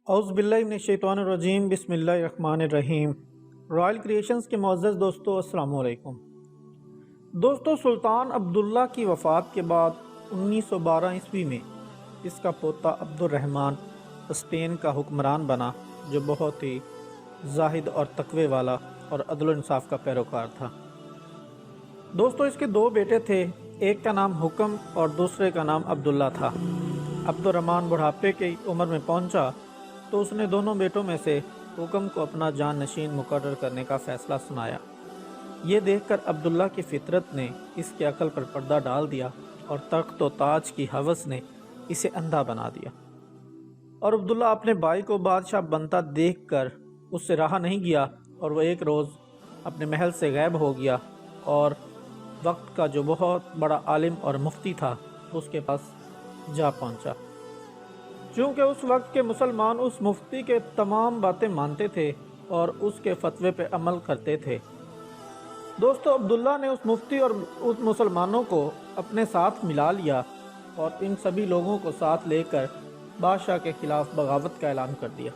اعوذ باللہ من الشیطان الرجیم، بسم اللہ الرحمن الرحیم۔ رائل کریشنز کے معزز دوستو، السلام علیکم۔ دوستو، سلطان عبداللہ کی وفات کے بعد 1912 عیسوی میں اس کا پوتا عبد الرحمن اسپین کا حکمران بنا، جو بہت ہی زاہد اور تقوی والا اور عدل و انصاف کا پیروکار تھا۔ دوستو، اس کے دو بیٹے تھے، ایک کا نام حکم اور دوسرے کا نام عبداللہ تھا۔ عبد الرحمن بڑھاپے کی عمر میں پہنچا تو اس نے دونوں بیٹوں میں سے حکم کو اپنا جان نشین مقرر کرنے کا فیصلہ سنایا۔ یہ دیکھ کر عبداللہ کی فطرت نے اس کی عقل پر پردہ ڈال دیا اور تخت و تاج کی ہوس نے اسے اندھا بنا دیا، اور عبداللہ اپنے بھائی کو بادشاہ بنتا دیکھ کر اس سے رہا نہیں گیا، اور وہ ایک روز اپنے محل سے غائب ہو گیا اور وقت کا جو بہت بڑا عالم اور مفتی تھا اس کے پاس جا پہنچا۔ چونکہ اس وقت کے مسلمان اس مفتی کے تمام باتیں مانتے تھے اور اس کے فتوے پہ عمل کرتے تھے۔ دوستو، عبداللہ نے اس مفتی اور اس مسلمانوں کو اپنے ساتھ ملا لیا اور ان سبھی لوگوں کو ساتھ لے کر بادشاہ کے خلاف بغاوت کا اعلان کر دیا۔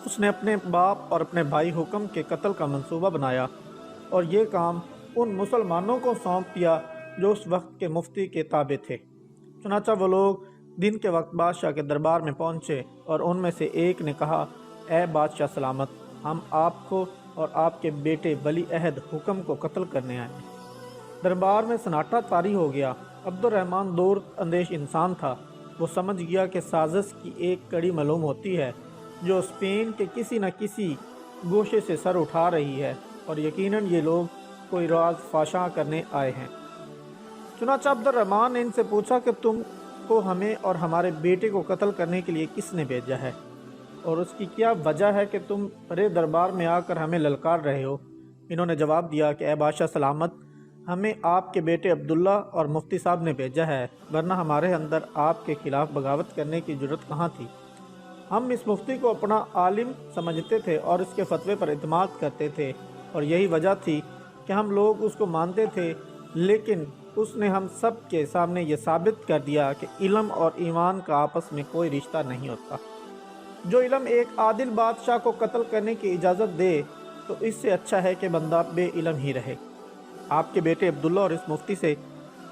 اس نے اپنے باپ اور اپنے بھائی حکم کے قتل کا منصوبہ بنایا اور یہ کام ان مسلمانوں کو سونپ دیا جو اس وقت کے مفتی کے تابع تھے۔ چنانچہ وہ لوگ دن کے وقت بادشاہ کے دربار میں پہنچے اور ان میں سے ایک نے کہا، اے بادشاہ سلامت، ہم آپ کو اور آپ کے بیٹے ولی عہد حکم کو قتل کرنے آئے ہیں۔ دربار میں سناٹا طاری ہو گیا۔ عبد الرحمن دور اندیش انسان تھا۔ وہ سمجھ گیا کہ سازش کی ایک کڑی معلوم ہوتی ہے جو اسپین کے کسی نہ کسی گوشے سے سر اٹھا رہی ہے، اور یقیناً یہ لوگ کوئی راز فاشاں کرنے آئے ہیں۔ چنانچہ عبد الرحمن نے ان سے پوچھا کہ تم کو ہمیں اور ہمارے بیٹے کو قتل کرنے کے لیے کس نے بھیجا ہے، اور اس کی کیا وجہ ہے کہ تم بڑے دربار میں آ کر ہمیں للکار رہے ہو؟ انہوں نے جواب دیا کہ اے بادشاہ سلامت، ہمیں آپ کے بیٹے عبداللہ اور مفتی صاحب نے بھیجا ہے، ورنہ ہمارے اندر آپ کے خلاف بغاوت کرنے کی جرت کہاں تھی؟ ہم اس مفتی کو اپنا عالم سمجھتے تھے اور اس کے فتوے پر اعتماد کرتے تھے، اور یہی وجہ تھی کہ ہم لوگ اس کو مانتے تھے، لیکن اس نے ہم سب کے سامنے یہ ثابت کر دیا کہ علم اور ایمان کا آپس میں کوئی رشتہ نہیں ہوتا۔ جو علم ایک عادل بادشاہ کو قتل کرنے کی اجازت دے تو اس سے اچھا ہے کہ بندہ بے علم ہی رہے۔ آپ کے بیٹے عبداللہ اور اس مفتی سے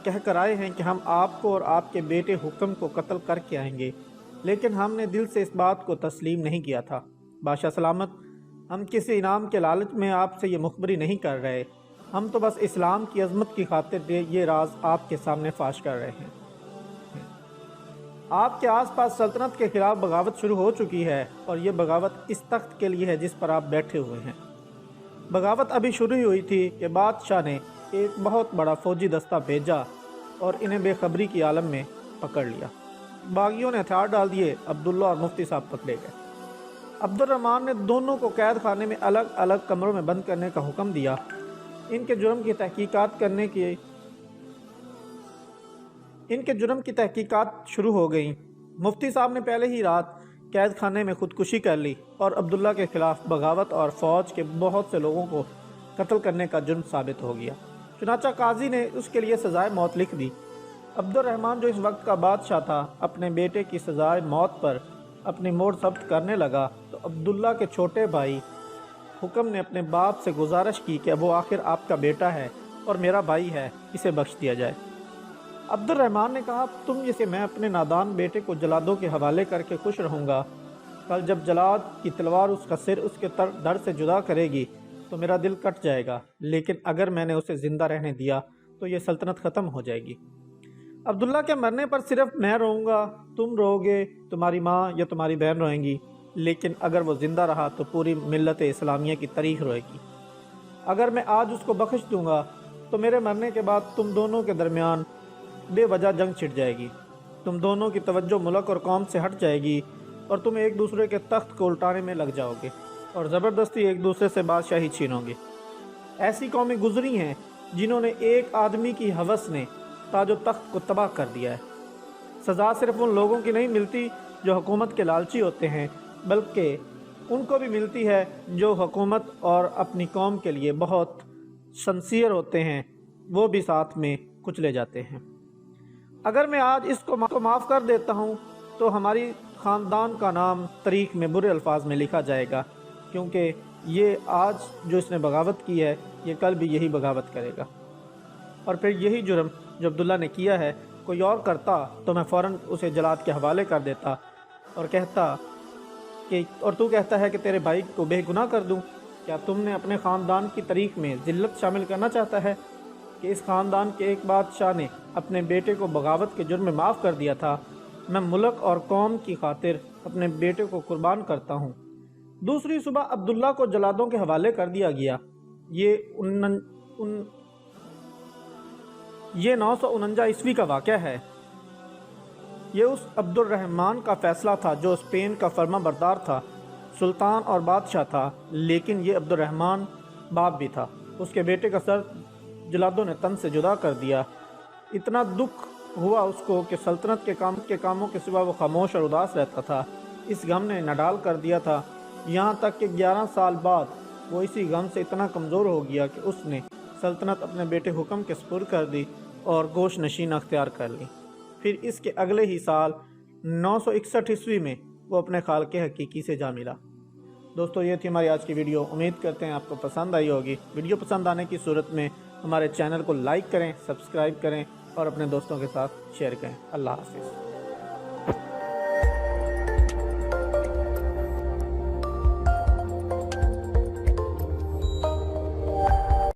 کہہ کر آئے ہیں کہ ہم آپ کو اور آپ کے بیٹے حکم کو قتل کر کے آئیں گے، لیکن ہم نے دل سے اس بات کو تسلیم نہیں کیا تھا۔ بادشاہ سلامت، ہم کسی انعام کے لالچ میں آپ سے یہ مخبری نہیں کر رہے، ہم تو بس اسلام کی عظمت کی خاطر یہ راز آپ کے سامنے فاش کر رہے ہیں۔ آپ کے آس پاس سلطنت کے خلاف بغاوت شروع ہو چکی ہے، اور یہ بغاوت اس تخت کے لیے ہے جس پر آپ بیٹھے ہوئے ہیں۔ بغاوت ابھی شروع ہوئی تھی کہ بادشاہ نے ایک بہت بڑا فوجی دستہ بھیجا اور انہیں بے خبری کی عالم میں پکڑ لیا۔ باغیوں نے ہتھیار ڈال دیے، عبداللہ اور مفتی صاحب پکڑے گئے۔ عبد الرحمن نے دونوں کو قید خانے میں الگ الگ کمروں میں بند کرنے کا حکم دیا۔ ان کے جرم کی تحقیقات شروع ہو گئیں۔ مفتی صاحب نے پہلے ہی رات قید خانے میں خودکشی کر لی، اور عبداللہ کے خلاف بغاوت اور فوج کے بہت سے لوگوں کو قتل کرنے کا جرم ثابت ہو گیا۔ چنانچہ قاضی نے اس کے لیے سزائے موت لکھ دی۔ عبد الرحمن، جو اس وقت کا بادشاہ تھا، اپنے بیٹے کی سزائے موت پر اپنی مہر ثبت کرنے لگا تو عبداللہ کے چھوٹے بھائی حکم نے اپنے باپ سے گزارش کی کہ وہ آخر آپ کا بیٹا ہے اور میرا بھائی ہے، اسے بخش دیا جائے۔ عبد الرحمن نے کہا، تم جسے میں اپنے نادان بیٹے کو جلادوں کے حوالے کر کے خوش رہوں گا، کل جب جلاد کی تلوار اس کا سر اس کے دھڑ سے جدا کرے گی تو میرا دل کٹ جائے گا، لیکن اگر میں نے اسے زندہ رہنے دیا تو یہ سلطنت ختم ہو جائے گی۔ عبداللہ کے مرنے پر صرف میں روؤں گا، تم رو گے، تمہاری ماں یا تمہاری بہن روئیں گی، لیکن اگر وہ زندہ رہا تو پوری ملت اسلامیہ کی تاریخ روئے گی۔ اگر میں آج اس کو بخش دوں گا تو میرے مرنے کے بعد تم دونوں کے درمیان بے وجہ جنگ چھڑ جائے گی، تم دونوں کی توجہ ملک اور قوم سے ہٹ جائے گی، اور تم ایک دوسرے کے تخت کو الٹانے میں لگ جاؤ گے اور زبردستی ایک دوسرے سے بادشاہی چھینو گے۔ ایسی قومیں گزری ہیں جنہوں نے ایک آدمی کی ہوس نے تاج و تخت کو تباہ کر دیا ہے۔ سزا صرف ان لوگوں کی نہیں ملتی جو حکومت کے لالچی ہوتے ہیں، بلکہ ان کو بھی ملتی ہے جو حکومت اور اپنی قوم کے لیے بہت سنسیئر ہوتے ہیں، وہ بھی ساتھ میں کچلے جاتے ہیں۔ اگر میں آج اس کو معاف کر دیتا ہوں تو ہماری خاندان کا نام تاریخ میں برے الفاظ میں لکھا جائے گا، کیونکہ یہ آج جو اس نے بغاوت کی ہے یہ کل بھی یہی بغاوت کرے گا۔ اور پھر یہی جرم جو عبداللہ نے کیا ہے کوئی اور کرتا تو میں فوراً اسے جلاد کے حوالے کر دیتا اور تو کہتا ہے کہ تیرے بھائی کو بے گناہ کر دوں۔ کیا تم نے اپنے خاندان کی تاریخ میں ذلت شامل کرنا چاہتا ہے کہ اس خاندان کے ایک بادشاہ نے اپنے بیٹے کو بغاوت کے جرم میں معاف کر دیا تھا؟ میں ملک اور قوم کی خاطر اپنے بیٹے کو قربان کرتا ہوں۔ دوسری صبح عبداللہ کو جلادوں کے حوالے کر دیا گیا۔ یہ 949 عیسوی کا واقعہ ہے۔ یہ اس عبد الرحمن کا فیصلہ تھا جو اسپین کا فرما بردار تھا، سلطان اور بادشاہ تھا، لیکن یہ عبد الرحمن باپ بھی تھا۔ اس کے بیٹے کا سر جلادوں نے تن سے جدا کر دیا۔ اتنا دکھ ہوا اس کو کہ سلطنت کے کاموں کے سوا وہ خاموش اور اداس رہتا تھا۔ اس غم نے نڈال کر دیا تھا، یہاں تک کہ 11 سال بعد وہ اسی غم سے اتنا کمزور ہو گیا کہ اس نے سلطنت اپنے بیٹے حکم کے سپرد کر دی اور گوش نشین اختیار کر لی۔ پھر اس کے اگلے ہی سال 961 عیسوی میں وہ اپنے خالق حقیقی سے جا ملا۔ دوستو یہ تھی ہماری آج کی ویڈیو، امید کرتے ہیں آپ کو پسند آئی ہوگی۔ ویڈیو پسند آنے کی صورت میں ہمارے چینل کو لائک کریں، سبسکرائب کریں اور اپنے دوستوں کے ساتھ شیئر کریں۔ اللہ حافظ۔